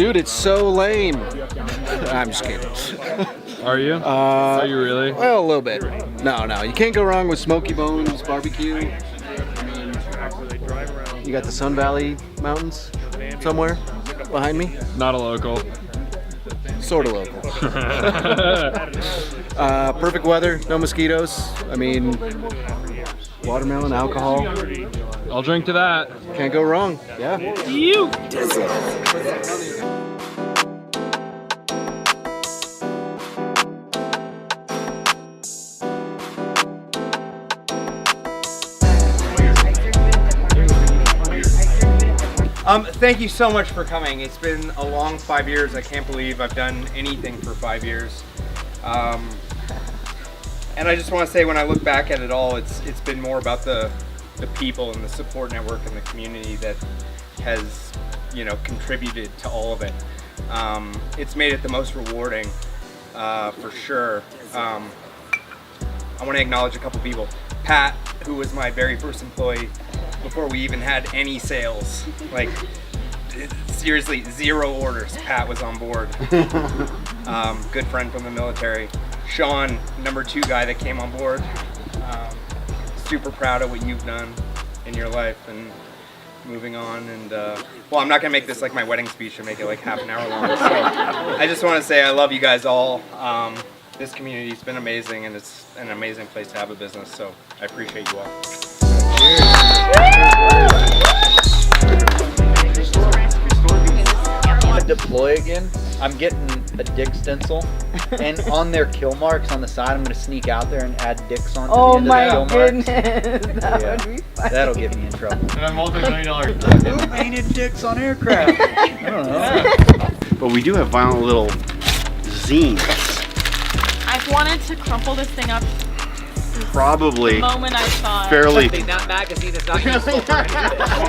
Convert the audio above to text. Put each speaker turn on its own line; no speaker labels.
Dude, it's so lame. I'm just kidding.
Are you? Are you really?
Well, a little bit. No, you can't go wrong with Smoky Bones barbecue. You got the Sun Valley Mountains somewhere behind me.
Not a local.
Sort of local. Perfect weather, no mosquitoes. I mean, watermelon, alcohol.
I'll drink to that.
Can't go wrong. Yeah.
You.
Thank you so much for coming. It's been a long 5 years. I can't believe I've done anything for 5 years. And I just want to say, when I look back at it all, it's been more about the people and the support network and the community that has, contributed to all of it. It's made it the most rewarding, for sure. I want to acknowledge a couple people. Pat, who was my very first employee before we even had any sales. Like, seriously, 0 orders. Pat was on board. Good friend from the military. Sean, number 2 guy that came on board. Super proud of what you've done in your life and moving on. And well, I'm not gonna make this like my wedding speech and make it like half an hour long. So I just want to say I love you guys all. This community's been amazing, and it's an amazing place to have a business. So I appreciate you all.
Deploy again. I'm getting a dick stencil, and on their kill marks on the side, I'm gonna sneak out there and add dicks on.
Oh
the end
my
of the kill marks.
goodness, that would be funny.
That'll get me in trouble.
And a multi-million-dollar.
Who painted dicks on aircraft? I don't know.
But we do have violent little zines.
I've wanted to crumple this thing up since
Probably
the moment I saw it.
fairly.
That magazine is not useful for anything.